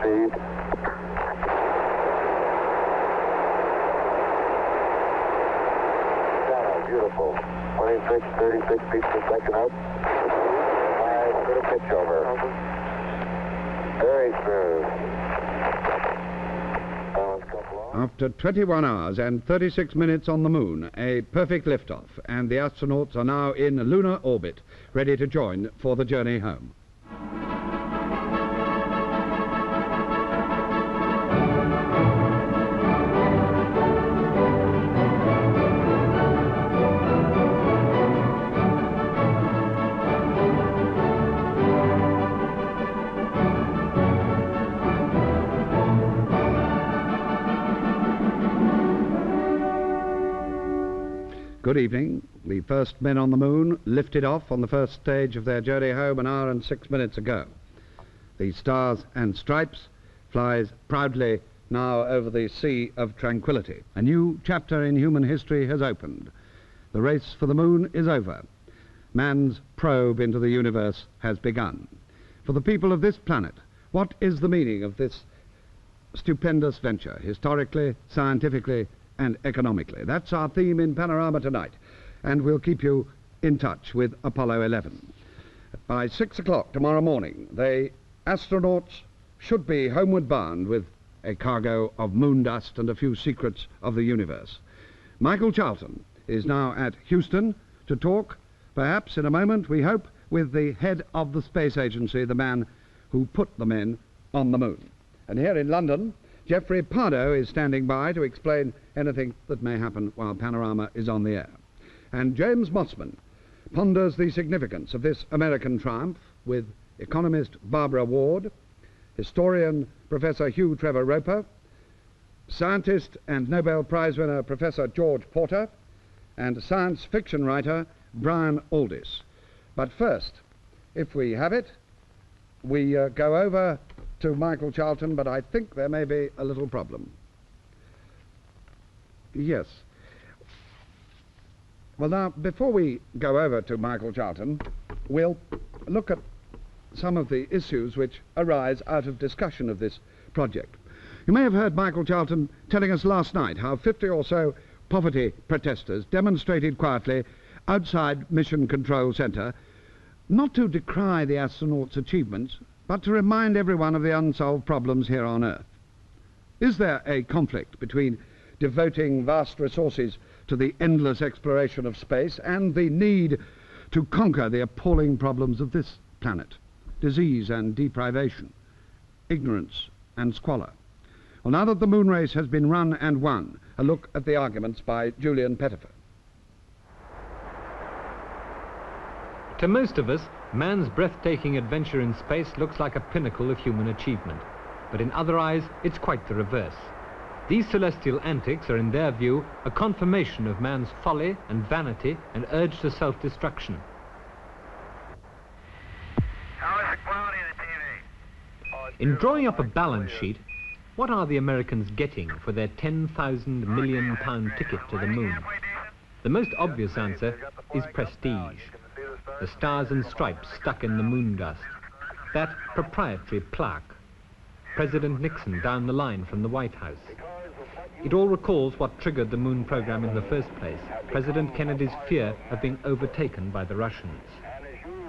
speed. Beautiful. 26, 36 feet per second up. 5, little pitch over. Very smooth. After 21 hours and 36 minutes on the moon, a perfect liftoff, and the astronauts are now in lunar orbit, ready to join for the journey home. Good evening. The first men on the moon lifted off on the first stage of their journey home an hour and 6 minutes ago. The Stars and Stripes flies proudly now over the Sea of Tranquility. A new chapter in human history has opened. The race for the moon is over. Man's probe into the universe has begun. For the people of this planet, what is the meaning of this stupendous venture, historically, scientifically, and economically? That's our theme in Panorama tonight, and we'll keep you in touch with Apollo 11. By 6 o'clock tomorrow morning, the astronauts should be homeward bound with a cargo of moon dust and a few secrets of the universe. Michael Charlton is now at Houston to talk, perhaps in a moment, we hope, with the head of the space agency, the man who put the men on the moon. And here in London, Geoffrey Pardo is standing by to explain anything that may happen while Panorama is on the air. And James Mossman ponders the significance of this American triumph with economist Barbara Ward, historian Professor Hugh Trevor Roper, scientist and Nobel Prize winner Professor George Porter, and science fiction writer Brian Aldiss. But first, if we have it, we go over to Michael Charlton, but I think there may be a little problem. Yes. Well, now, before we go over to Michael Charlton, we'll look at some of the issues which arise out of discussion of this project. You may have heard Michael Charlton telling us last night how 50 or so poverty protesters demonstrated quietly outside Mission Control Center, not to decry the astronauts' achievements, but to remind everyone of the unsolved problems here on Earth. Is there a conflict between devoting vast resources to the endless exploration of space and the need to conquer the appalling problems of this planet? Disease and deprivation, ignorance and squalor. Well, now that the moon race has been run and won, a look at the arguments by Julian Pettifer. To most of us, man's breathtaking adventure in space looks like a pinnacle of human achievement. But in other eyes, it's quite the reverse. These celestial antics are, in their view, a confirmation of man's folly and vanity and urge to self-destruction. How is the quality of the TV? In drawing up a balance sheet, what are the Americans getting for their 10,000 million pound ticket to the moon? The most obvious answer is prestige. The Stars and Stripes stuck in the moon dust. That proprietary plaque. President Nixon down the line from the White House. It all recalls what triggered the moon program in the first place, President Kennedy's fear of being overtaken by the Russians.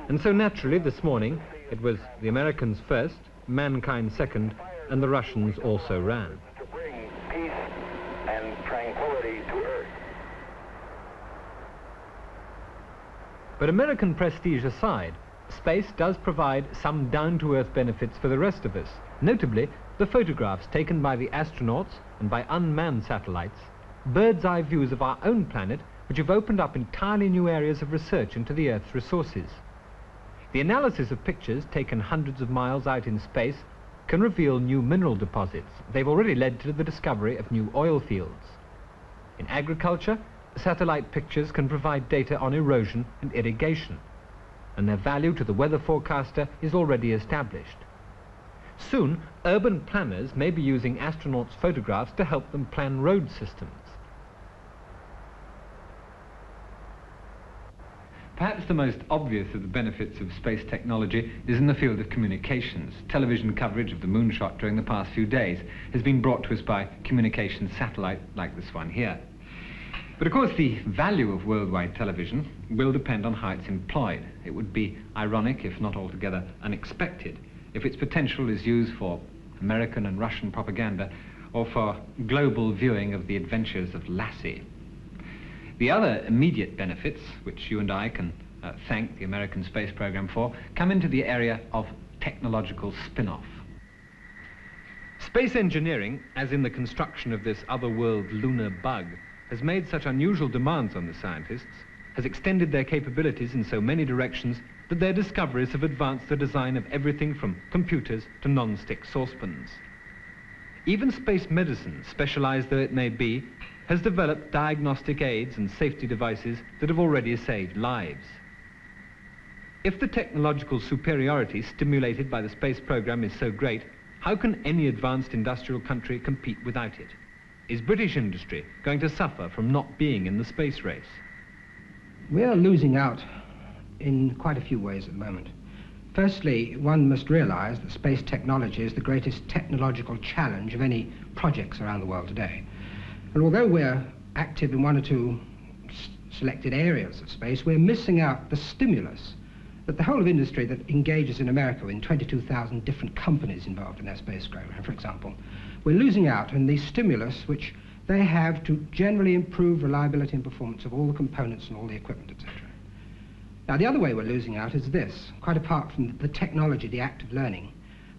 And so naturally this morning, it was the Americans first, mankind second, and the Russians also ran. To bring peace and tranquility to Earth. But American prestige aside, space does provide some down-to-earth benefits for the rest of us. Notably, the photographs taken by the astronauts and by unmanned satellites, bird's-eye views of our own planet, which have opened up entirely new areas of research into the Earth's resources. The analysis of pictures taken hundreds of miles out in space can reveal new mineral deposits. They've already led to the discovery of new oil fields. In agriculture, satellite pictures can provide data on erosion and irrigation, and their value to the weather forecaster is already established. Soon, urban planners may be using astronauts' photographs to help them plan road systems. Perhaps the most obvious of the benefits of space technology is in the field of communications. Television coverage of the moonshot during the past few days has been brought to us by communications satellite like this one here. But of course the value of worldwide television will depend on how it's employed. It would be ironic, if not altogether unexpected, if its potential is used for American and Russian propaganda or for global viewing of the adventures of Lassie. The other immediate benefits, which you and I can thank the American space program for, come into the area of technological spin-off. Space engineering, as in the construction of this otherworld lunar bug, has made such unusual demands on the scientists, has extended their capabilities in so many directions that their discoveries have advanced the design of everything from computers to non-stick saucepans. Even space medicine, specialized though it may be, has developed diagnostic aids and safety devices that have already saved lives. If the technological superiority stimulated by the space program is so great, how can any advanced industrial country compete without it? Is British industry going to suffer from not being in the space race? We are losing out in quite a few ways at the moment. Firstly, one must realize that space technology is the greatest technological challenge of any projects around the world today. And although we're active in one or two selected areas of space, we're missing out the stimulus that the whole of industry that engages in America, in 22,000 different companies involved in their space program, for example, we're losing out on the stimulus which they have to generally improve reliability and performance of all the components and all the equipment, etc. Now, the other way we're losing out is this, quite apart from the technology, the act of learning.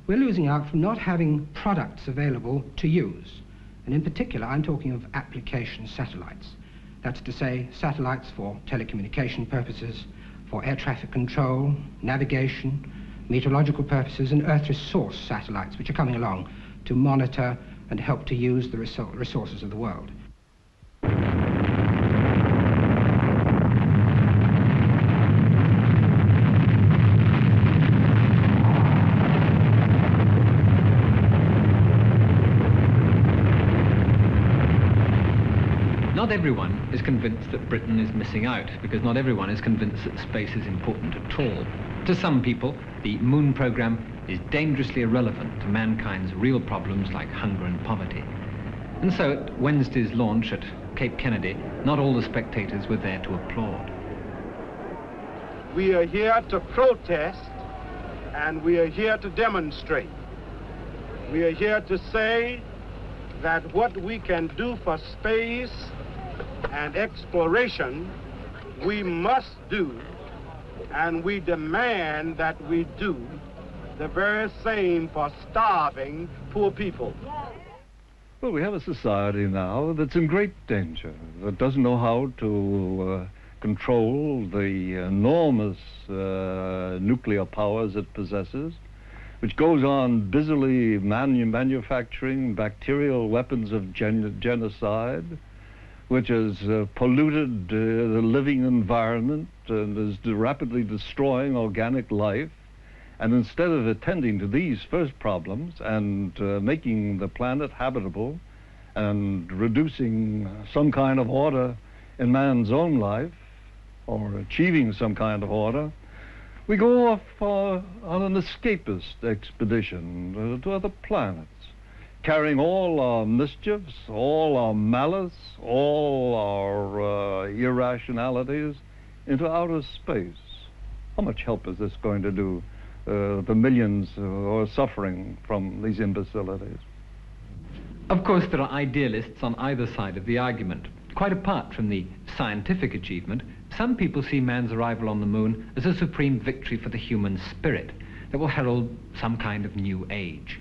We're losing out from not having products available to use. And in particular, I'm talking of application satellites. That's to say, satellites for telecommunication purposes, for air traffic control, navigation, meteorological purposes, and Earth resource satellites, which are coming along to monitor and help to use the resources of the world. Not everyone is convinced that Britain is missing out, because not everyone is convinced that space is important at all. To some people, the moon program is dangerously irrelevant to mankind's real problems like hunger and poverty. And so at Wednesday's launch at Cape Kennedy, not all the spectators were there to applaud. We are here to protest, and we are here to demonstrate. We are here to say that what we can do for space and exploration, we must do, and we demand that we do the very same for starving poor people. Well, we have a society now that's in great danger, that doesn't know how to control the enormous nuclear powers it possesses, which goes on busily manufacturing bacterial weapons of genocide, which has polluted the living environment and is rapidly destroying organic life. And instead of attending to these first problems and making the planet habitable and reducing some kind of order in man's own life, or achieving some kind of order, we go off on an escapist expedition to other planets, carrying all our mischiefs, all our malice, all our irrationalities into outer space. How much help is this going to do the millions who are suffering from these imbecilities? Of course, there are idealists on either side of the argument. Quite apart from the scientific achievement, some people see man's arrival on the moon as a supreme victory for the human spirit that will herald some kind of new age.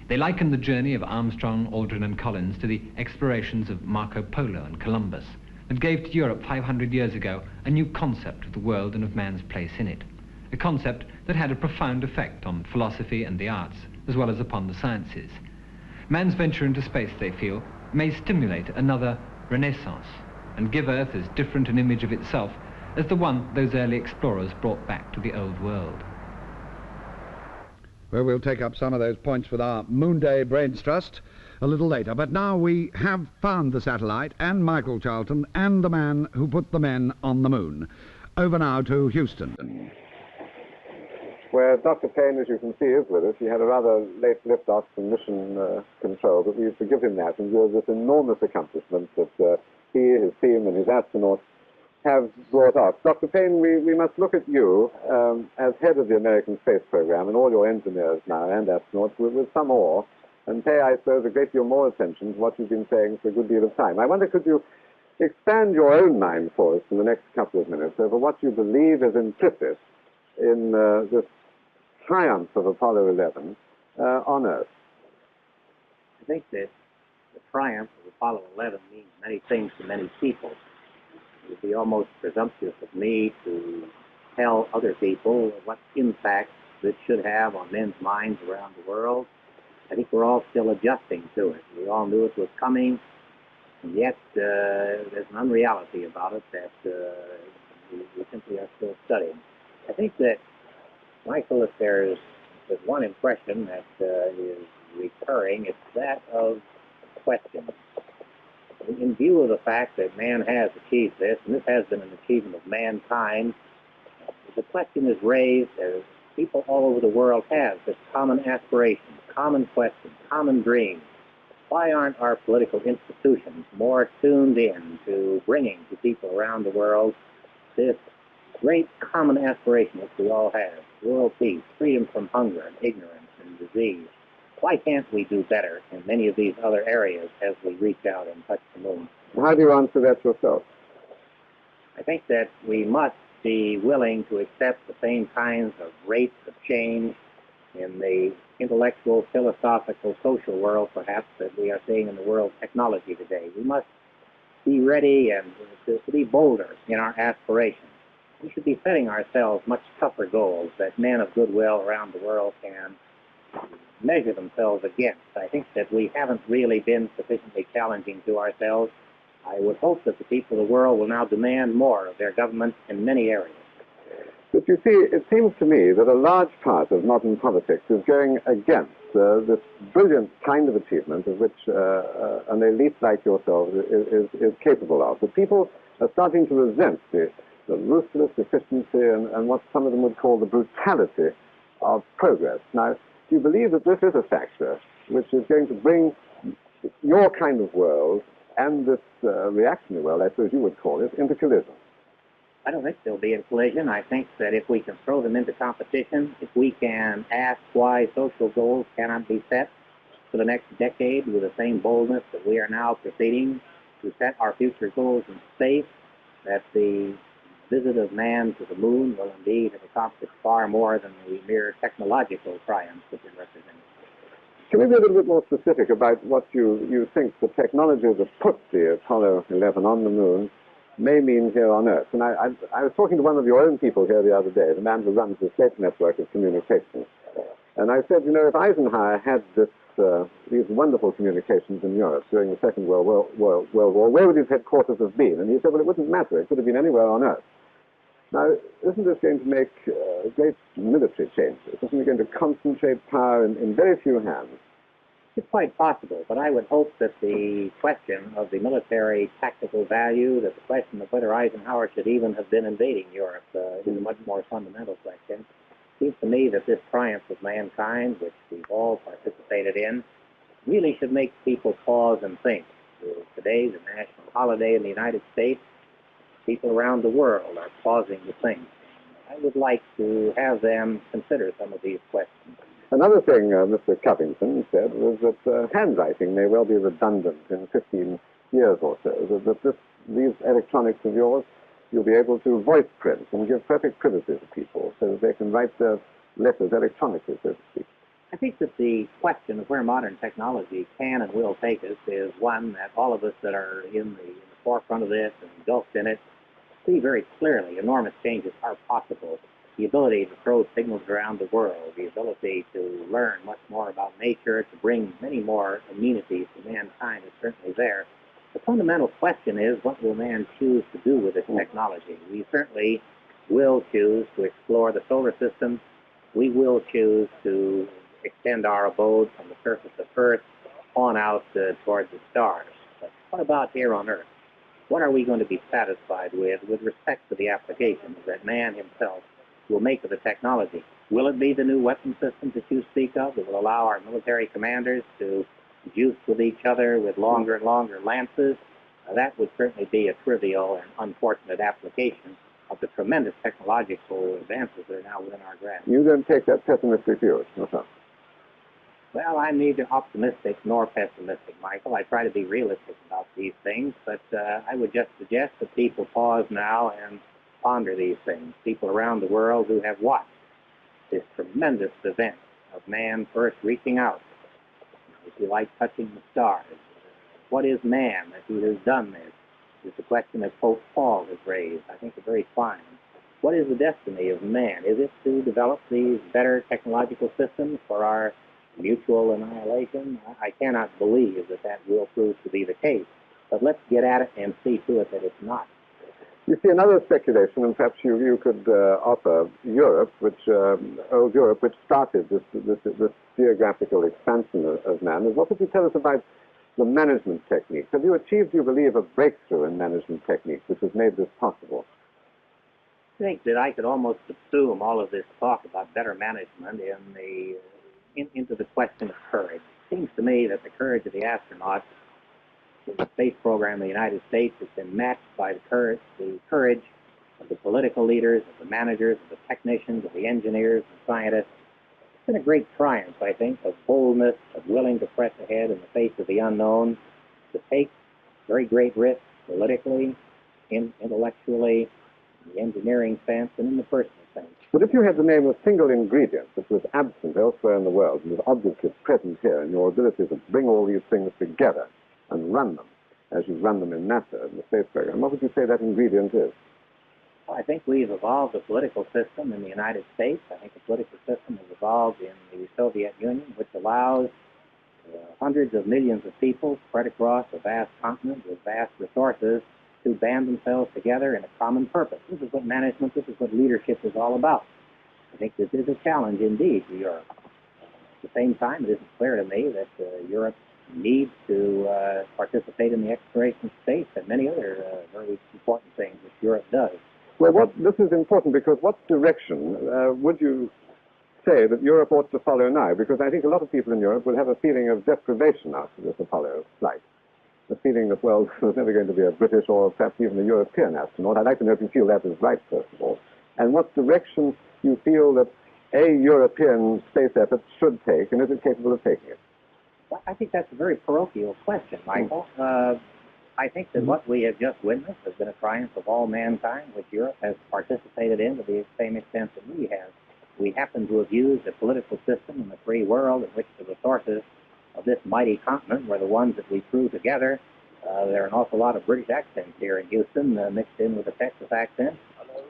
They liken the journey of Armstrong, Aldrin and Collins to the explorations of Marco Polo and Columbus that gave to Europe 500 years ago a new concept of the world and of man's place in it. A concept that had a profound effect on philosophy and the arts, as well as upon the sciences. Man's venture into space, they feel, may stimulate another renaissance and give Earth as different an image of itself as the one those early explorers brought back to the old world. Well, we'll take up some of those points with our Moon Day Brains Trust a little later. But now we have found the satellite and Michael Charlton and the man who put the men on the moon. Over now to Houston. Where Dr. Payne, as you can see, is with us. He had a rather late lift-off from mission control, but we forgive him that and do this enormous accomplishment that he, his team, and his astronauts have brought off. Dr. Payne, we must look at you as head of the American space program and all your engineers now and astronauts with some awe, and pay, I suppose, a great deal more attention to what you've been saying for a good deal of time. I wonder, could you expand your own mind for us in the next couple of minutes over what you believe is implicit in this triumph of Apollo 11 on Earth? I think that the triumph of Apollo 11 means many things to many people. It would be almost presumptuous of me to tell other people what impact this should have on men's minds around the world. I think we're all still adjusting to it. We all knew it was coming, and yet there's an unreality about it that we simply are still studying. I think that, Michael, if there's one impression that is recurring, it's that of question. In view of the fact that man has achieved this, and this has been an achievement of mankind, the question is raised as people all over the world have this common aspiration, common question, common dream. Why aren't our political institutions more tuned in to bringing to people around the world this great common aspiration that we all have, world peace, freedom from hunger and ignorance and disease? Why can't we do better in many of these other areas as we reach out and touch the moon? How do you answer that yourself? I think that we must be willing to accept the same kinds of rates of change in the intellectual, philosophical, social world, perhaps, that we are seeing in the world of technology today. We must be ready and to be bolder in our aspirations. We should be setting ourselves much tougher goals that men of goodwill around the world can measure themselves against. I think that we haven't really been sufficiently challenging to ourselves. I would hope that the people of the world will now demand more of their government in many areas. But you see, it seems to me that a large part of modern politics is going against this brilliant kind of achievement of which an elite like yourselves is capable of. The people are starting to resent the ruthless efficiency and what some of them would call the brutality of progress. Now, do you believe that this is a factor which is going to bring your kind of world and this reactionary world, I suppose you would call it, into collision? I don't think they'll be in collision. I think that if we can throw them into competition, if we can ask why social goals cannot be set for the next decade with the same boldness that we are now proceeding to set our future goals in space, that the visit of man to the moon will indeed have accomplished far more than the mere technological triumphs that it represents. Can we be a little bit more specific about what you think the technology that put the Apollo 11 on the moon may mean here on Earth? And I was talking to one of your own people here the other day, the man who runs the state network of communications. And I said, you know, if Eisenhower had these wonderful communications in Europe during the Second World War, where would his headquarters have been? And he said, well, it wouldn't matter. It could have been anywhere on Earth. Now, isn't this going to make great military changes? Isn't it going to concentrate power in very few hands? It's quite possible, but I would hope that the question of the military tactical value, that the question of whether Eisenhower should even have been invading Europe is a much more fundamental question. It seems to me that this triumph of mankind, which we've all participated in, really should make people pause and think. Today is a national holiday in the United States. People around the world are pausing to think. I would like to have them consider some of these questions. Another thing Mr. Covington said was that handwriting may well be redundant in 15 years or so, that these electronics of yours, you'll be able to voice print and give perfect privacy to people so that they can write their letters electronically, so to speak. I think that the question of where modern technology can and will take us is one that all of us that are in the forefront of this and engulfed in it see very clearly. Enormous changes are possible. The ability to throw signals around the world, the ability to learn much more about nature, to bring many more amenities to mankind is certainly there. The fundamental question is, what will man choose to do with this technology? We certainly will choose to explore the solar system. We will choose to extend our abode from the surface of Earth on out towards the stars. But what about here on Earth? what are we going to be satisfied with respect to the applications that man himself will make of the technology? Will it be the new weapon systems that you speak of that will allow our military commanders to juice with each other with longer and longer lances? That would certainly be a trivial and unfortunate application of the tremendous technological advances that are now within our grasp. You don't take that pessimistic view, yourself. Well, I'm neither optimistic nor pessimistic, Michael. I try to be realistic about these things, but I would just suggest that people pause now and ponder these things. People around the world who have watched this tremendous event of man first reaching out, if you like, touching the stars. What is man that he has done this? Is the question that Pope Paul has raised. I think it's very fine. What is the destiny of man? Is it to develop these better technological systems for our mutual annihilation? I cannot believe that that will prove to be the case. But let's get at it and see to it that it's not. You see, another speculation, and perhaps you could offer Europe, old Europe, which started this geographical expansion of man. What would you tell us about the management techniques? Have you achieved, do you believe, a breakthrough in management techniques which has made this possible? I think that I could almost subsume all of this talk about better management into the question of courage. It seems to me that the courage of the astronauts in the space program of the United States has been matched by the courage of the political leaders, of the managers, of the technicians, of the engineers, and scientists. It's been a great triumph, I think, of boldness, of willing to press ahead in the face of the unknown, to take very great risks politically, intellectually, in the engineering sense, and in the personal sense. But if you had to name a single ingredient that was absent elsewhere in the world and was obviously present here in your ability to bring all these things together and run them, as you run them in NASA, in the space program, what would you say that ingredient is? Well, I think we've evolved a political system in the United States. I think the political system has evolved in the Soviet Union, which allows hundreds of millions of people spread across a vast continent with vast resources to band themselves together in a common purpose. This is what management, this is what leadership is all about. I think this is a challenge indeed to Europe. At the same time, it isn't clear to me that Europe needs to participate in the exploration of space and many other very important things which Europe does. Well, this is important because what direction would you say that Europe ought to follow now? Because I think a lot of people in Europe will have a feeling of deprivation after this Apollo flight. The feeling that, well, there's never going to be a British or perhaps even a European astronaut. I'd like to know if you feel that is right, first of all. And what direction you feel that a European space effort should take, and is it capable of taking it? Well, I think that's a very parochial question, Michael. I think that what we have just witnessed has been a triumph of all mankind, which Europe has participated in to the same extent that we have. We happen to have used a political system in the free world in which the resources of this mighty continent were the ones that we threw together. There are an awful lot of British accents here in Houston mixed in with the Texas accent.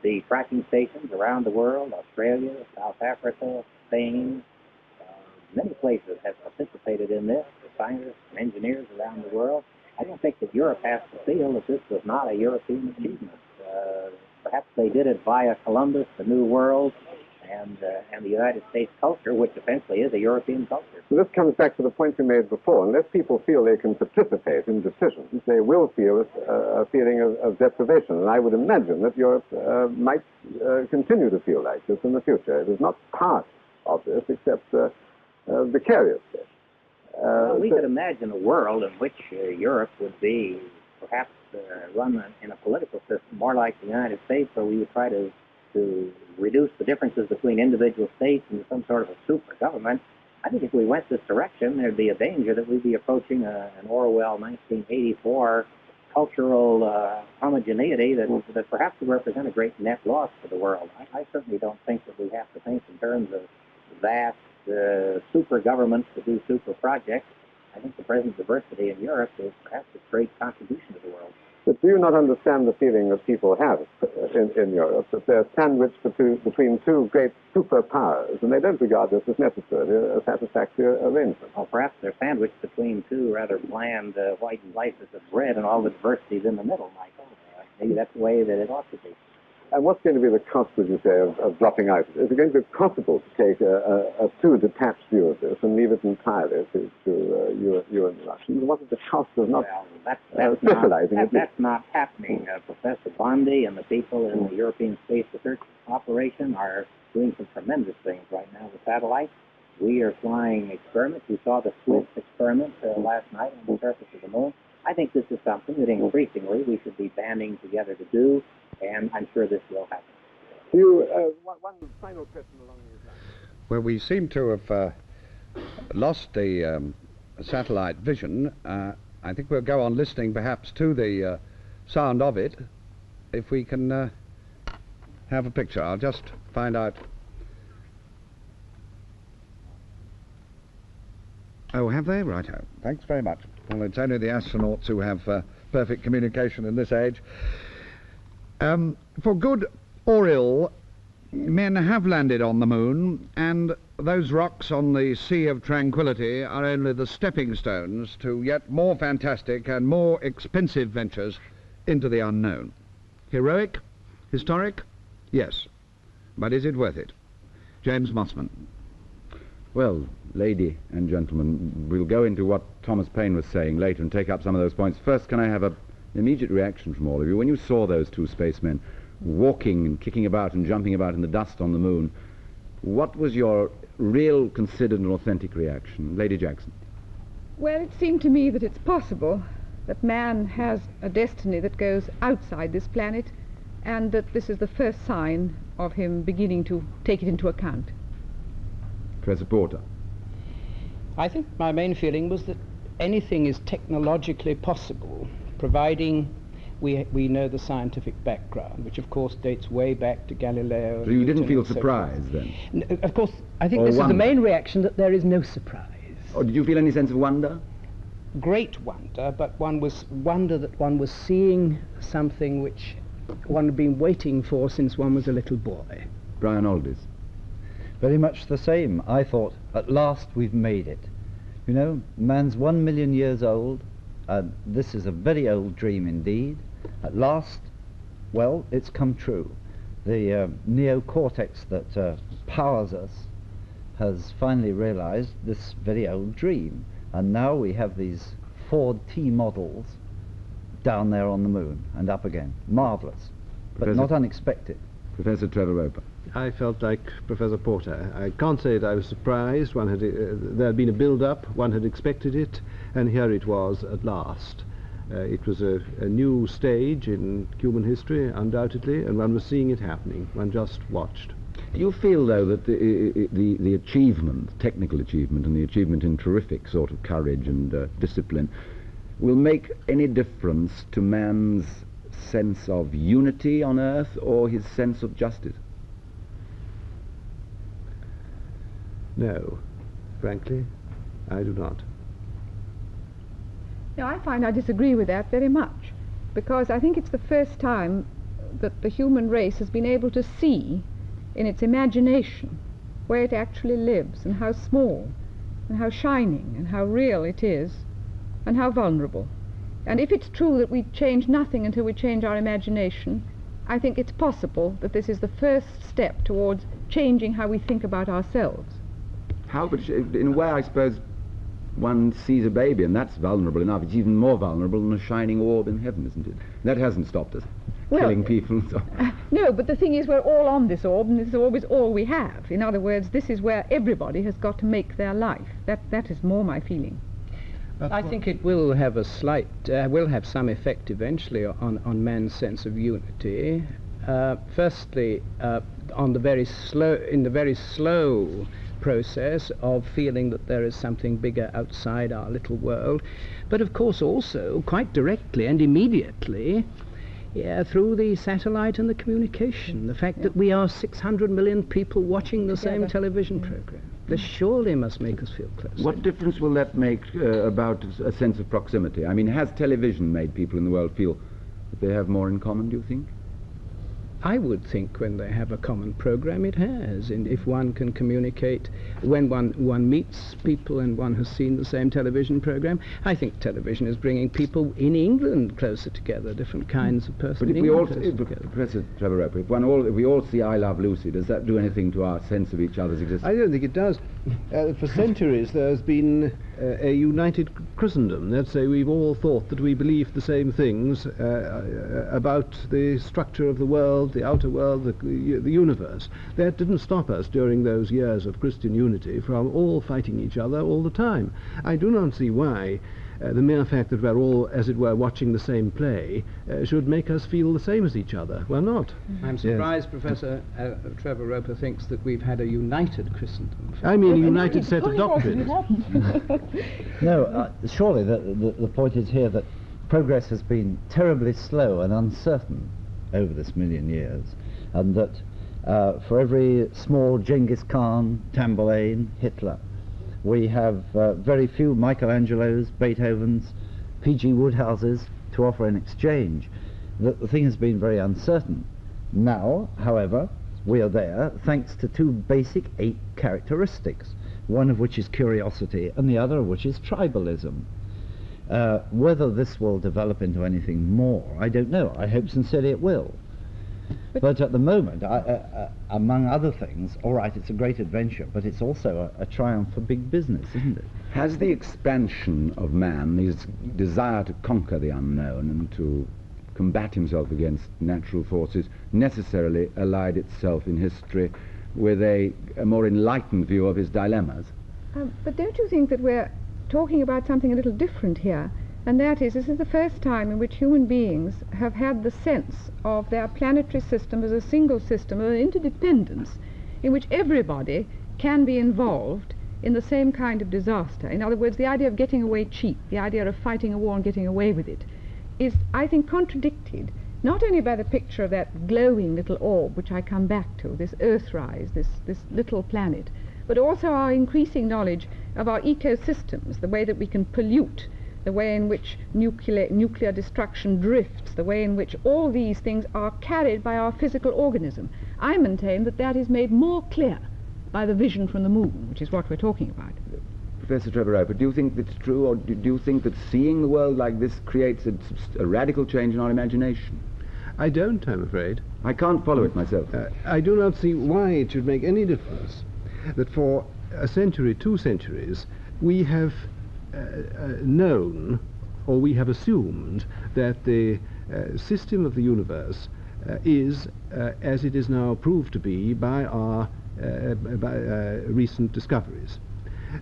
The tracking stations around the world, Australia, South Africa, Spain, many places have participated in this, the scientists and engineers around the world. I don't think that Europe has to feel that this was not a European achievement. Perhaps they did it via Columbus, the New World, and the United States culture, which essentially is a European culture. So this comes back to the point you made before. Unless people feel they can participate in decisions, they will feel a feeling of deprivation. And I would imagine that Europe might continue to feel like this in the future. It is not part of this except vicariously. Well, we could imagine a world in which Europe would be perhaps run in a political system more like the United States, where we would try to reduce the differences between individual states into some sort of a super government. I think if we went this direction, there'd be a danger that we'd be approaching an Orwell 1984 cultural homogeneity that perhaps would represent a great net loss for the world. I certainly don't think that we have to think in terms of vast super governments to do super projects. I think the present diversity in Europe is perhaps a great contribution to the world. But do you not understand the feeling that people have in Europe, that they're sandwiched between two great superpowers, and they don't regard this as necessarily a satisfactory arrangement? Well, perhaps they're sandwiched between two rather bland white slices of bread, and all the diversity's in the middle, Michael. Maybe that's the way that it ought to be. And what's going to be the cost, would you say, of dropping out? Is it going to be possible to take a too detached view of this and leave it entirely to you and the Russians? What is the cost of not specializing? That's not happening. Professor Bondi and the people in the European Space Research Operation are doing some tremendous things right now with satellites. We are flying experiments. We saw the Swift experiment last night on the surface of the moon. I think this is something that increasingly we should be banding together to do, and I'm sure this will happen. One final question along these lines. Well, we seem to have lost the satellite vision. I think we'll go on listening perhaps to the sound of it, if we can have a picture. I'll just find out. Oh, have they? Righto. Thanks very much. Well, it's only the astronauts who have perfect communication in this age. For good or ill, men have landed on the moon, and those rocks on the Sea of Tranquility are only the stepping stones to yet more fantastic and more expensive ventures into the unknown. Heroic? Historic? Yes. But is it worth it? James Mossman. Well, lady and gentlemen, we'll go into what Thomas Paine was saying later and take up some of those points. First, can I have an immediate reaction from all of you? When you saw those two spacemen walking and kicking about and jumping about in the dust on the moon, what was your real, considered and authentic reaction? Lady Jackson. Well, it seemed to me that it's possible that man has a destiny that goes outside this planet, and that this is the first sign of him beginning to take it into account. Professor Porter. I think my main feeling was that anything is technologically possible, providing we know the scientific background, which of course dates way back to Galileo. So you didn't feel surprised then? Of course, I think this is the main reaction, that there is no surprise. Or did you feel any sense of wonder? Great wonder, but one was wonder that one was seeing something which one had been waiting for since one was a little boy. Brian Aldiss. Very much the same. I thought, at last we've made it. You know, man's 1 million years old, and this is a very old dream indeed. At last, well, it's come true. The neocortex that powers us has finally realized this very old dream. And now we have these Ford T models down there on the moon and up again. Marvellous, but not unexpected. Professor Trevor Roper. I felt like Professor Porter. I can't say that I was surprised. There had been a build-up, one had expected it, and here it was at last. It was a new stage in human history, undoubtedly, and one was seeing it happening. One just watched. Do you feel, though, that the achievement, technical achievement, and the achievement in terrific sort of courage and discipline will make any difference to man's sense of unity on Earth or his sense of justice? No, frankly, I do not. No, I find I disagree with that very much, because I think it's the first time that the human race has been able to see in its imagination where it actually lives, and how small, and how shining, and how real it is, and how vulnerable. And if it's true that we change nothing until we change our imagination, I think it's possible that this is the first step towards changing how we think about ourselves. How? But in a way, I suppose, one sees a baby, and that's vulnerable enough. It's even more vulnerable than a shining orb in heaven, isn't it? That hasn't stopped us killing people and so on. No, but the thing is, we're all on this orb, and this orb is all we have. In other words, this is where everybody has got to make their life. That is more my feeling. I think it will have a slight, will have some effect eventually on man's sense of unity. Firstly, in the very slow process of feeling that there is something bigger outside our little world, but of course also quite directly and immediately through the satellite and the communication, the fact that we are 600 million people watching the same television program. This surely must make us feel closer. What difference will that make about a sense of proximity? I mean, has television made people in the world feel that they have more in common, do you think? I would think when they have a common program, it has. And if one can communicate, when one meets people and one has seen the same television program, I think television is bringing people in England closer together, different kinds of persons. But if we all, Professor Trevor Roper, if we all see I Love Lucy, does that do anything to our sense of each other's existence? I don't think it does. For centuries there's been a united Christendom. Let's say we've all thought that we believed the same things about the structure of the world, the outer world, the universe. That didn't stop us during those years of Christian unity from all fighting each other all the time. I do not see why the mere fact that we're all, as it were, watching the same play should make us feel the same as each other. We're not. I'm surprised Professor Trevor Roper thinks that we've had a united Christendom. I mean a united set of doctrines. No, surely the point is here that progress has been terribly slow and uncertain over this million years, and that for every small Genghis Khan, Tamburlaine, Hitler, we have very few Michelangelos, Beethovens, P.G. Woodhouses to offer in exchange. The thing has been very uncertain. Now, however, we are there thanks to two basic 8 characteristics, one of which is curiosity and the other of which is tribalism. Whether this will develop into anything more, I don't know. I hope sincerely it will. But at the moment, among other things, all right, it's a great adventure, but it's also a triumph for big business, isn't it? Has the expansion of man, his desire to conquer the unknown and to combat himself against natural forces, necessarily allied itself in history with a more enlightened view of his dilemmas? But don't you think that we're talking about something a little different here? And that is, this is the first time in which human beings have had the sense of their planetary system as a single system, of an interdependence in which everybody can be involved in the same kind of disaster. In other words, the idea of getting away cheap, the idea of fighting a war and getting away with it, is, I think, contradicted not only by the picture of that glowing little orb, which I come back to, this Earthrise, this little planet, but also our increasing knowledge of our ecosystems, the way that we can pollute, the way in which nuclear destruction drifts, the way in which all these things are carried by our physical organism. I maintain that that is made more clear by the vision from the moon, which is what we're talking about. Professor Trevor Roper, do you think that's true, or do you think that seeing the world like this creates a radical change in our imagination? I don't, I'm afraid. I can't follow it myself. I do not see why it should make any difference that for a century, 2 centuries, we have known, or we have assumed, that the system of the universe is, as it is now proved to be by our recent discoveries.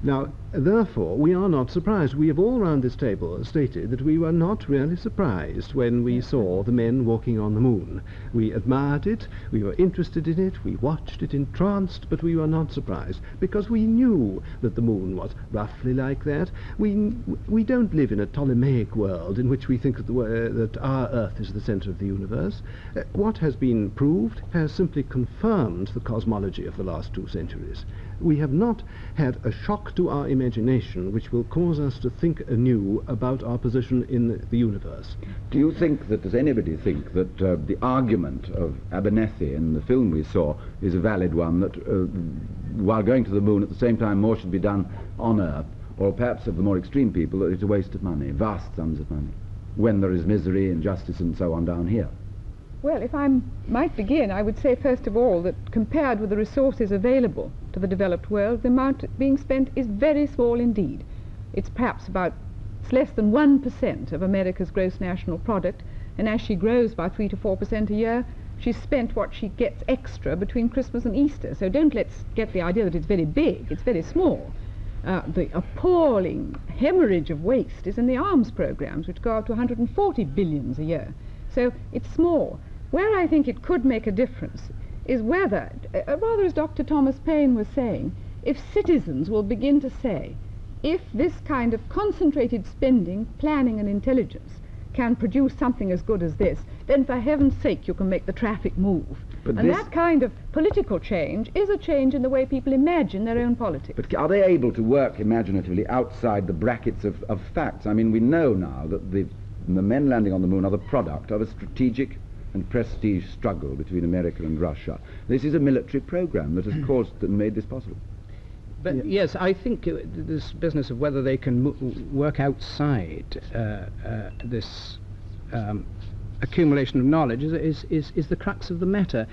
Now, therefore, we are not surprised. We have all round this table stated that we were not really surprised when we saw the men walking on the moon. We admired it, we were interested in it, we watched it entranced, but we were not surprised, because we knew that the moon was roughly like that. We don't live in a Ptolemaic world in which we think that our Earth is the center of the universe. What has been proved has simply confirmed the cosmology of the last 2 centuries. We have not had a shock to our imagination which will cause us to think anew about our position in the universe. Do you think that, does anybody think that the argument of Abernethy in the film we saw is a valid one, that while going to the moon at the same time more should be done on Earth, or perhaps of the more extreme people that it's a waste of money, vast sums of money, when there is misery, injustice and so on down here? Well, if I might begin, I would say first of all that compared with the resources available to the developed world, the amount being spent is very small indeed. It's perhaps less than 1% of America's gross national product, and as she grows by 3 to 4% a year, she's spent what she gets extra between Christmas and Easter. So don't let's get the idea that it's very big, it's very small. The appalling hemorrhage of waste is in the arms programs, which go up to 140 billions a year. So it's small. Where I think it could make a difference is whether, rather as Dr. Thomas Paine was saying, if citizens will begin to say, if this kind of concentrated spending, planning and intelligence can produce something as good as this, then for heaven's sake you can make the traffic move. And that kind of political change is a change in the way people imagine their own politics. But are they able to work imaginatively outside the brackets of facts? I mean, we know now that the men landing on the moon are the product of a strategic and prestige struggle between America and Russia. This is a military program that has caused and made this possible. But yes, I think this business of whether they can work outside this accumulation of knowledge is the crux of the matter.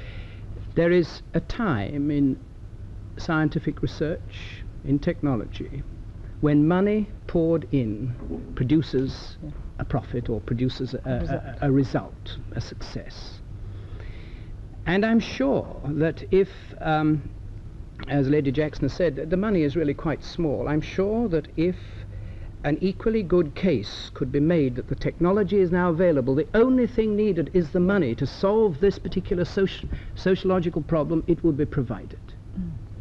There is a time in scientific research, in technology, when money poured in produces a profit or produces a result, a success. And I'm sure that if, as Lady Jackson has said, the money is really quite small, I'm sure that if an equally good case could be made that the technology is now available, the only thing needed is the money to solve this particular sociological problem, it will be provided.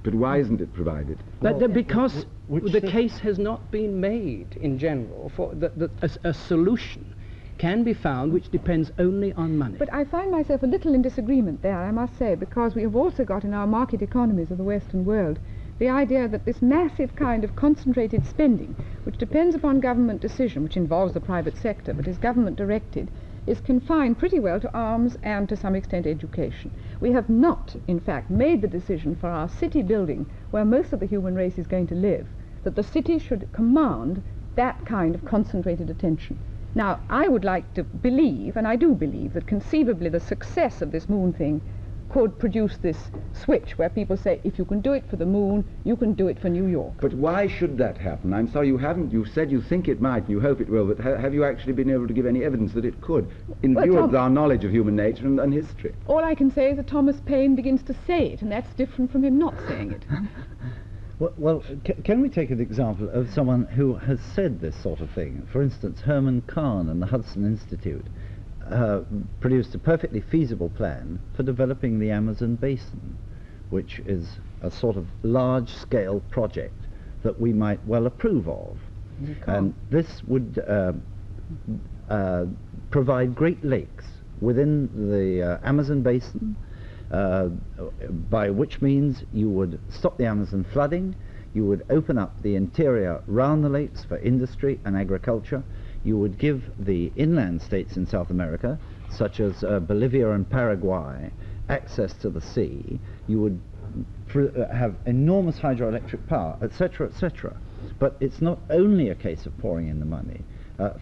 But why isn't it provided? Because the case has not been made in general for that a solution can be found which depends only on money. But I find myself a little in disagreement there, I must say, because we have also got in our market economies of the Western world the idea that this massive kind of concentrated spending, which depends upon government decision, which involves the private sector but is government directed, is confined pretty well to arms and to some extent education. We have not, in fact, made the decision for our city building, where most of the human race is going to live, that the city should command that kind of concentrated attention. Now, I would like to believe, and I do believe, that conceivably the success of this moon thing could produce this switch where people say, if you can do it for the moon, you can do it for New York. But why should that happen? I'm sorry, you haven't. You said you think it might and you hope it will, but have you actually been able to give any evidence that it could, in view of our knowledge of human nature and history? All I can say is that Thomas Paine begins to say it, and that's different from him not saying it. Well, can we take an example of someone who has said this sort of thing? For instance, Herman Kahn and the Hudson Institute produced a perfectly feasible plan for developing the Amazon basin, which is a sort of large-scale project that we might well approve of. And this would provide Great Lakes within the Amazon basin, by which means you would stop the Amazon flooding, you would open up the interior round the lakes for industry and agriculture, you would give the inland states in South America, such as Bolivia and Paraguay, access to the sea, you would have enormous hydroelectric power, etc., etc. But it's not only a case of pouring in the money.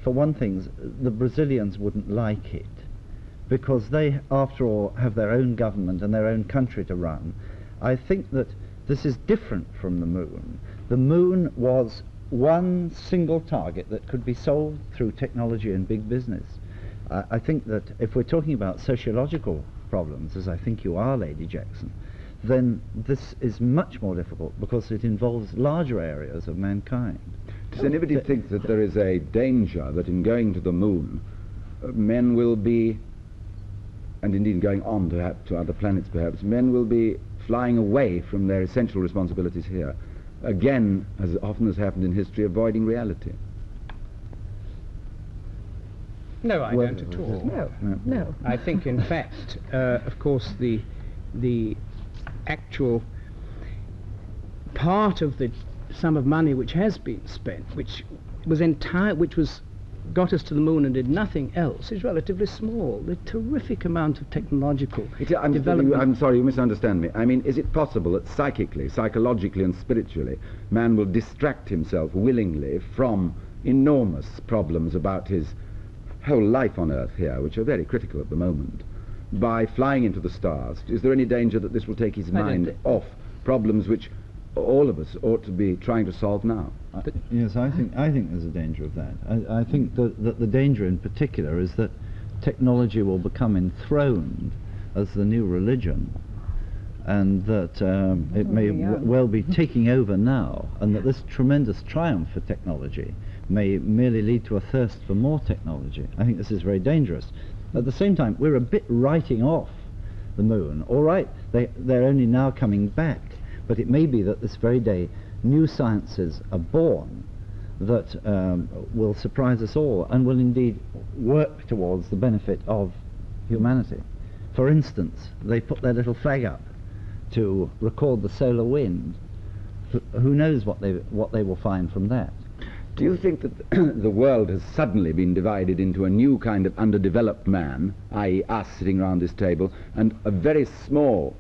For one thing, the Brazilians wouldn't like it, because they, after all, have their own government and their own country to run. I think that this is different from the moon. The moon was one single target that could be solved through technology and big business. I think that if we're talking about sociological problems, as I think you are, Lady Jackson, then this is much more difficult because it involves larger areas of mankind. Does anybody think that there is a danger that in going to the moon, men will be, and indeed going on to other planets perhaps, men will be flying away from their essential responsibilities here, again, as often has happened in history, avoiding reality? No, I don't at all. No. I think, in fact, of course, the actual part of the sum of money which has been spent, which got us to the moon and did nothing else, is relatively small. The terrific amount of technological development. I'm sorry, you misunderstand me. I mean, is it possible that psychically, psychologically and spiritually, man will distract himself willingly from enormous problems about his whole life on Earth here, which are very critical at the moment, by flying into the stars? Is there any danger that this will take his mind off problems which all of us ought to be trying to solve now? Yes, I think there's a danger of that. I think that the danger in particular is that technology will become enthroned as the new religion, and that it may well be taking over now, and that this tremendous triumph for technology may merely lead to a thirst for more technology. I think this is very dangerous. At the same time, we're a bit writing off the moon. All right, they're only now coming back, but it may be that this very day new sciences are born that will surprise us all and will indeed work towards the benefit of humanity. For instance, they put their little flag up to record the solar wind. Who knows what they will find from that? Do you think that the world has suddenly been divided into a new kind of underdeveloped man, i.e. us sitting around this table, and a very small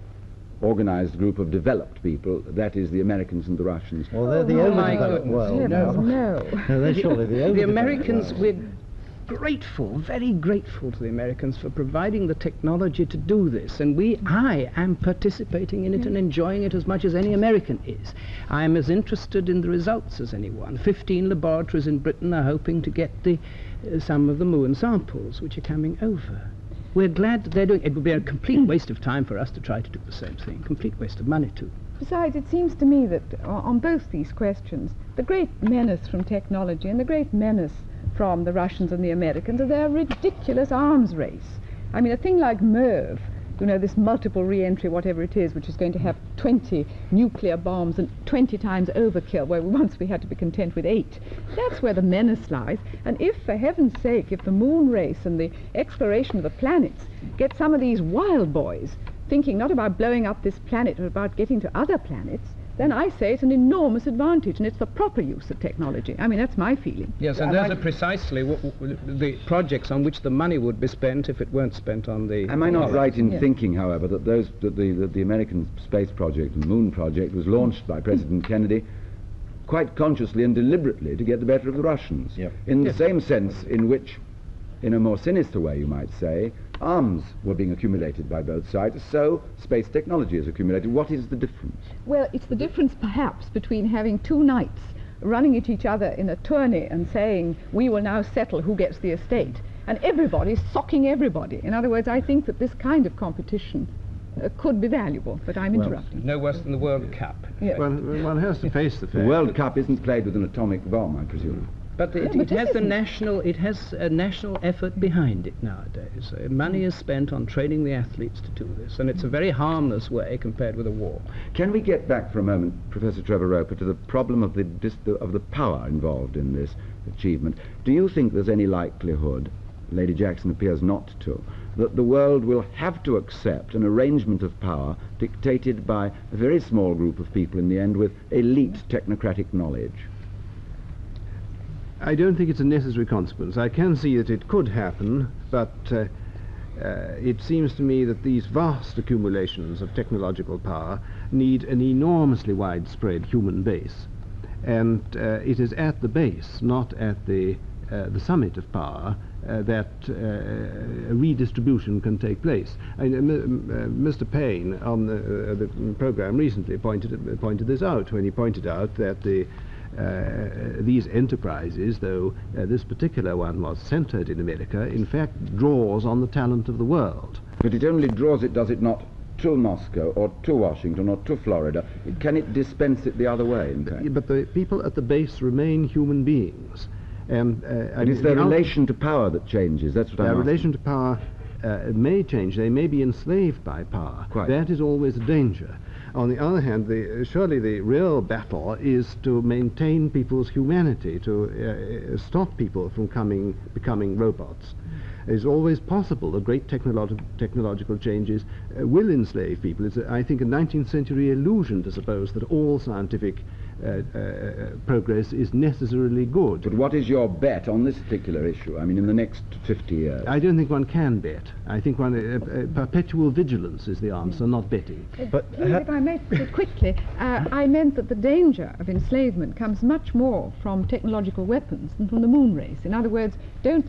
organized group of developed people, that is the Americans and the Russians? Well, they're the overdeveloped world now. No. No, they're surely the overdeveloped The Americans, world. we're grateful, very grateful to the Americans for providing the technology to do this, and I am participating in it and enjoying it as much as any American is. I am as interested in the results as anyone. 15 laboratories in Britain are hoping to get some of the moon samples which are coming over. We're glad that they're doing it. It would be a complete waste of time for us to try to do the same thing, complete waste of money too. Besides, it seems to me that on both these questions, the great menace from technology and the great menace from the Russians and the Americans are their ridiculous arms race. I mean, a thing like MERV, you know, this multiple re-entry, whatever it is, which is going to have 20 nuclear bombs and 20 times overkill, where once we had to be content with 8. That's where the menace lies. And if, for heaven's sake, if the moon race and the exploration of the planets get some of these wild boys thinking not about blowing up this planet, but about getting to other planets, then I say it's an enormous advantage, and it's the proper use of technology. I mean, that's my feeling. Yes, and those are precisely the projects on which the money would be spent if it weren't spent on the... Am I not right in thinking, however, that the American space project and moon project was launched by President Kennedy quite consciously and deliberately to get the better of the Russians? Yep. In the same sense in which, in a more sinister way, you might say, arms were being accumulated by both sides, so space technology is accumulated. What is the difference? Well, it's the difference, perhaps, between having two knights running at each other in a tourney and saying, we will now settle who gets the estate, and everybody socking everybody. In other words, I think that this kind of competition could be valuable, but I'm interrupting. No worse than the World Cup. Yes. Well, one has to face the fact. The World Cup isn't played with an atomic bomb, I presume. But it has a national effort behind it nowadays. Money is spent on training the athletes to do this, and it's a very harmless way compared with a war. Can we get back for a moment, Professor Trevor Roper, to the problem of the power involved in this achievement? Do you think there's any likelihood, Lady Jackson appears not to, that the world will have to accept an arrangement of power dictated by a very small group of people in the end with elite technocratic knowledge? I don't think it's a necessary consequence. I can see that it could happen, but it seems to me that these vast accumulations of technological power need an enormously widespread human base. And it is at the base, not at the summit of power, that a redistribution can take place. Mr. Payne on the program recently pointed this out when he pointed out that these enterprises, though this particular one was centered in America, in fact draws on the talent of the world. But it only draws it, does it not, to Moscow or to Washington or to Florida? Can it dispense it the other way, in fact? But the people at the base remain human beings. And it is their relation to power that changes. That's what I'm asking. Their relation to power may change. They may be enslaved by power. Quite. That is always a danger. On the other hand, surely the real battle is to maintain people's humanity, to stop people from becoming robots. It's always possible that great technological changes will enslave people. It's, I think, a 19th century illusion to suppose that all scientific progress is necessarily good. But what is your bet on this particular issue? I mean, in the next 50 years? I don't think one can bet. I think perpetual vigilance is the answer, not betting. But please, if I may put it quickly, I meant that the danger of enslavement comes much more from technological weapons than from the moon race. In other words,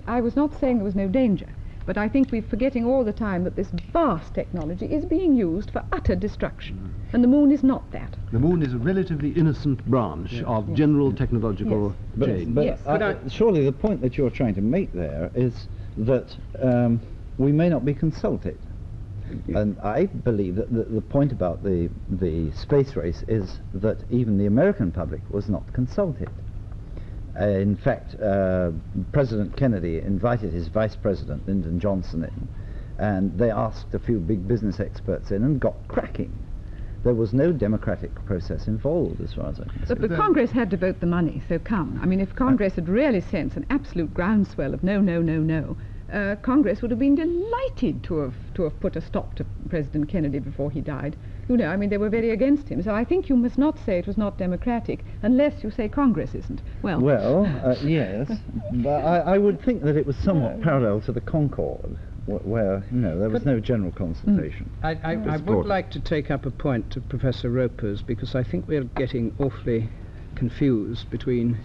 I was not saying there was no danger, but I think we're forgetting all the time that this vast technology is being used for utter destruction, and the moon is not that. The moon is a relatively innocent branch of general technological change. But surely the point that you're trying to make there is that we may not be consulted. And I believe that the point about the space race is that even the American public was not consulted. In fact, President Kennedy invited his vice president, Lyndon Johnson, in, and they asked a few big business experts in and got cracking. There was no democratic process involved, as far as I can see. But Congress had to vote the money, so come. I mean, if Congress had really sensed an absolute groundswell of no, no, no, no, Congress would have been delighted to have put a stop to President Kennedy before he died. You know, I mean, they were very against him. So I think you must not say it was not democratic unless you say Congress isn't. Well, yes, but I would think that it was somewhat parallel to the Concord, where, you know, there was no general consultation. I would like to take up a point of Professor Roper's, because I think we're getting awfully confused between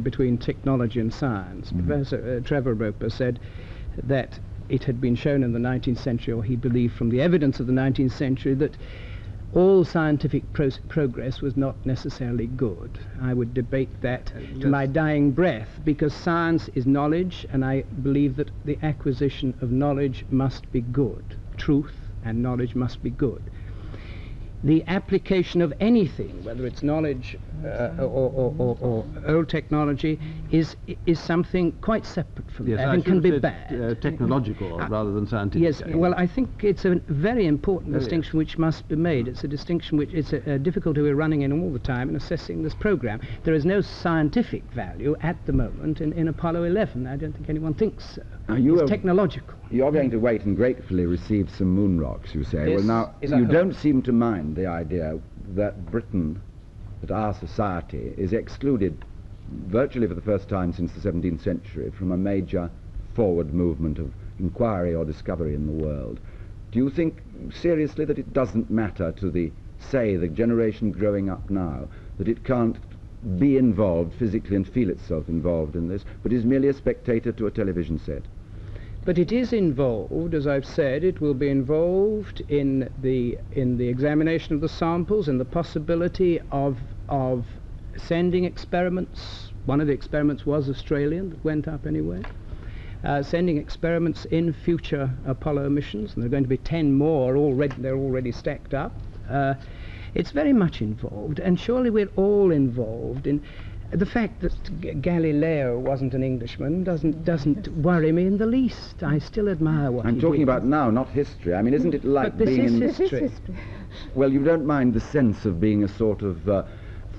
between technology and science. Professor Trevor Roper said that it had been shown in the 19th century, or he believed from the evidence of the 19th century, that all scientific progress was not necessarily good. I would debate that to my dying breath, because science is knowledge, and I believe that the acquisition of knowledge must be good. Truth and knowledge must be good. The application of anything, whether it's knowledge or old technology, is something quite separate from that and can be bad. Technological rather than scientific. Yes, well, I think it's a very important distinction which must be made. It's a distinction which it's a difficulty we're running in all the time in assessing this program. There is no scientific value at the moment in Apollo 11. I don't think anyone thinks so. It's technological. You're going to wait and gratefully receive some moon rocks, you say. Well, now, you don't seem to mind the idea that Britain, that our society, is excluded virtually for the first time since the 17th century from a major forward movement of inquiry or discovery in the world. Do you think seriously that it doesn't matter to the generation growing up now, that it can't be involved physically and feel itself involved in this, but is merely a spectator to a television set? But it is involved, as I've said. It will be involved in the examination of the samples, and the possibility of sending experiments. One of the experiments was Australian, that went up anyway. Sending experiments in future Apollo missions, and there are going to be 10 more already. They're already stacked up. It's very much involved, and surely we're all involved in. The fact that Galileo wasn't an Englishman doesn't worry me in the least. I still admire what I'm talking about now, not history. I mean, isn't it like being in history? Well, you don't mind the sense of being a sort of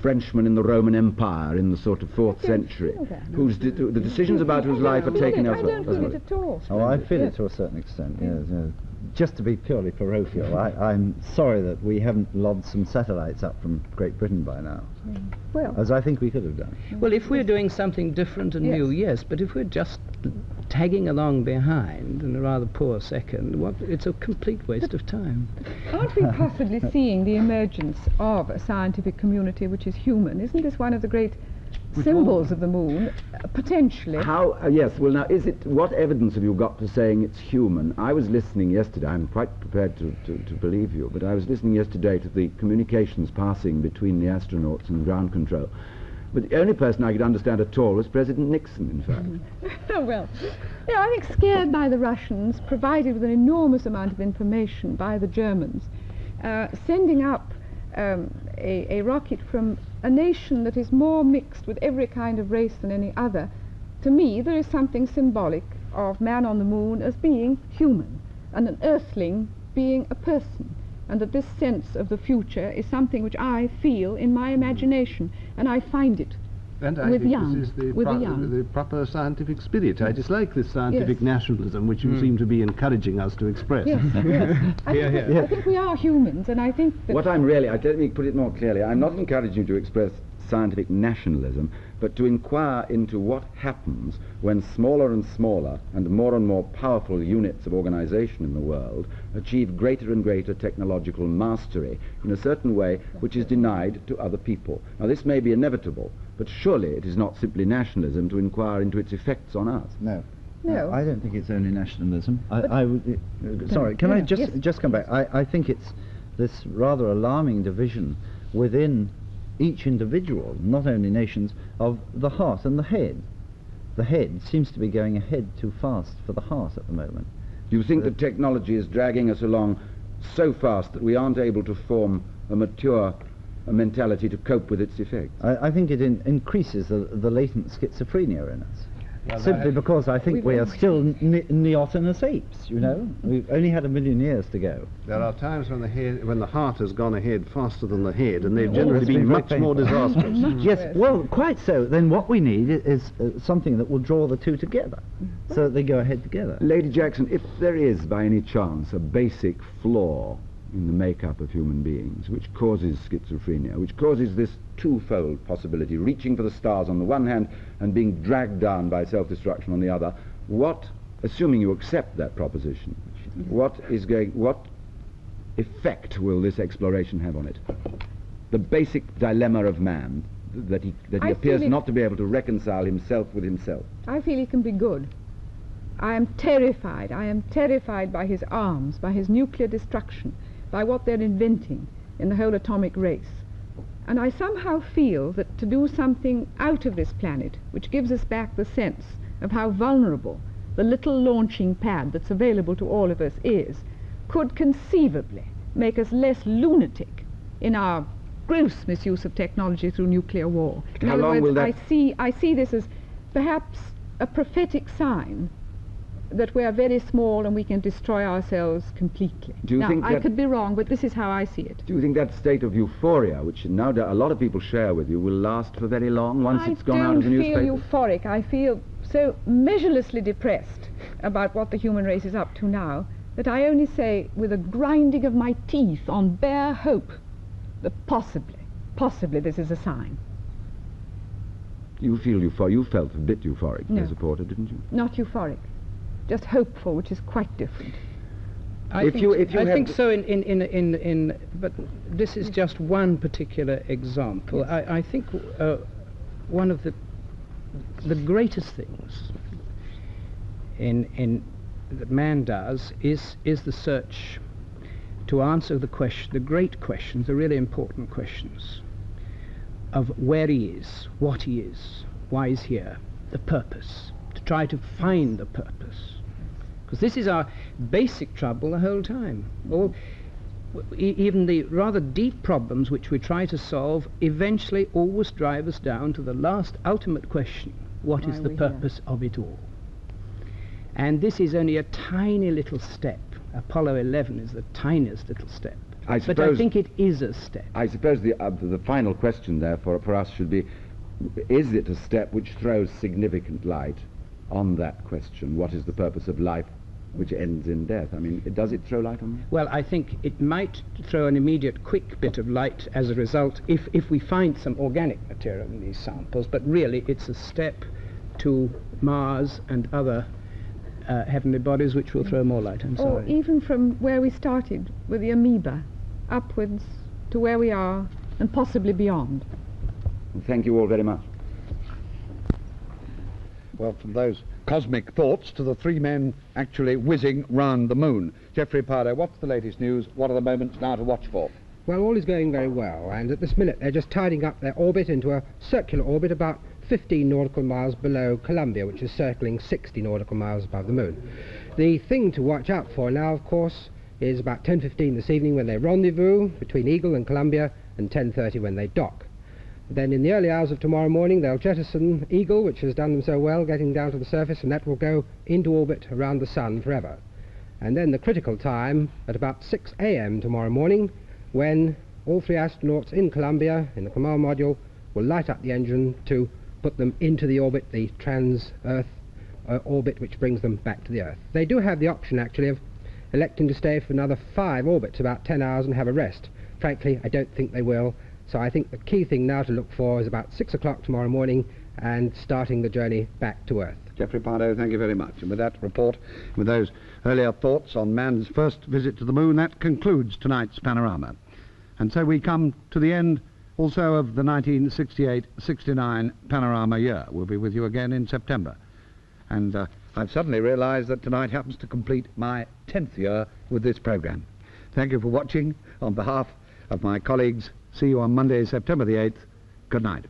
Frenchman in the Roman Empire in the sort of 4th century, whose the decisions about whose life are taken elsewhere. I don't feel it at all. Oh, I feel it to a certain extent, yes. Just to be purely parochial, I'm sorry that we haven't lobbed some satellites up from Great Britain by now, as I think we could have done. Well, if we're doing something different and new, yes, but if we're just tagging along behind in a rather poor second, it's a complete waste of time. Aren't we possibly seeing the emergence of a scientific community which is human? Isn't this one of the great symbols of the moon, potentially? How, yes, well now, what evidence have you got for saying it's human? I was listening yesterday, I'm quite prepared to believe you, but I was listening yesterday to the communications passing between the astronauts and ground control. But the only person I could understand at all was President Nixon, in fact. Well, I think scared by the Russians, provided with an enormous amount of information by the Germans, sending up a rocket from a nation that is more mixed with every kind of race than any other. To me, there is something symbolic of man on the moon as being human, and an earthling being a person, and that this sense of the future is something which I feel in my imagination, and I find it And I with think young, this is the proper scientific spirit. I dislike this scientific nationalism which you seem to be encouraging us to express. Yes, yes. I think we are humans, and I think that... What I'm really, let me put it more clearly, I'm not encouraging you to express scientific nationalism, but to inquire into what happens when smaller and smaller and more powerful units of organization in the world achieve greater and greater technological mastery in a certain way which is denied to other people. Now, this may be inevitable, but surely it is not simply nationalism to inquire into its effects on us. No. No. I don't think it's only nationalism. I would... sorry, can I just come back? I think it's this rather alarming division within each individual, not only nations, of the heart and the head. The head seems to be going ahead too fast for the heart at the moment. Do you think that technology is dragging us along so fast that we aren't able to form a mature mentality to cope with its effects? I think it increases the latent schizophrenia in us. Simply because I think we are still neotenous apes, you know. We've only had 1 million years to go. There are times when the heart has gone ahead faster than the head, and they've generally been much more disastrous. Yes, well, quite so. Then what we need is something that will draw the two together, so that they go ahead together. Lady Jackson, if there is, by any chance, a basic flaw in the makeup of human beings which causes schizophrenia, which causes this twofold possibility, reaching for the stars on the one hand and being dragged down by self-destruction on the other, what, assuming you accept that proposition, what effect will this exploration have on it? The basic dilemma of man, that he appears not to be able to reconcile himself with himself. I feel it can be good. I am terrified. I am terrified by his arms, by his nuclear destruction, by what they're inventing in the whole atomic race. And I somehow feel that to do something out of this planet, which gives us back the sense of how vulnerable the little launching pad that's available to all of us is, could conceivably make us less lunatic in our gross misuse of technology through nuclear war. In other words, I see this as perhaps a prophetic sign that we are very small and we can destroy ourselves completely. I could be wrong, but this is how I see it. Do you think that state of euphoria, which now a lot of people share with you, will last for very long once it's gone out of the newspaper? I don't feel euphoric. I feel so measurelessly depressed about what the human race is up to now that I only say, with a grinding of my teeth on bare hope, that possibly this is a sign. You felt a bit euphoric as a porter, didn't you? Not euphoric. Just hopeful, which is quite different. I think so. But this is just one particular example. Yes. I think one of the greatest things that man does is the search to answer the great questions, the really important questions of where he is, what he is, why he's here, the purpose. To try to find the purpose. Because this is our basic trouble the whole time. Even the rather deep problems which we try to solve eventually always drive us down to the last ultimate question: what is the purpose of it all? And this is only a tiny little step. Apollo 11 is the tiniest little step. But I think it is a step. I suppose the final question there for us should be, is it a step which throws significant light on that question? What is the purpose of life which ends in death? I mean, does it throw light on that? Well, I think it might throw an immediate quick bit of light as a result if we find some organic material in these samples, but really it's a step to Mars and other heavenly bodies which will throw more light. Or even from where we started with the amoeba, upwards to where we are and possibly beyond. Well, thank you all very much. Well, from those cosmic thoughts to the three men actually whizzing round the moon. Geoffrey Pardo, what's the latest news? What are the moments now to watch for? Well, all is going very well, and at this minute they're just tidying up their orbit into a circular orbit about 15 nautical miles below Columbia, which is circling 60 nautical miles above the moon. The thing to watch out for now, of course, is about 10:15 this evening when they rendezvous between Eagle and Columbia, and 10:30 when they dock. Then in the early hours of tomorrow morning they'll jettison Eagle, which has done them so well getting down to the surface, and that will go into orbit around the Sun forever. And then the critical time at about 6 a.m. tomorrow morning, when all three astronauts in Columbia, in the command module, will light up the engine to put them into the orbit, the trans-Earth orbit, which brings them back to the Earth. They do have the option, actually, of electing to stay for another 5 orbits, about 10 hours, and have a rest. Frankly, I don't think they will. So I think the key thing now to look for is about 6 o'clock tomorrow morning and starting the journey back to Earth. Geoffrey Pardo, thank you very much. And with that report, with those earlier thoughts on man's first visit to the moon, that concludes tonight's Panorama. And so we come to the end also of the 1968-69 Panorama year. We'll be with you again in September. And I've suddenly realised that tonight happens to complete my 10th year with this programme. Thank you for watching. On behalf of my colleagues, see you on Monday, September the 8th. Good night.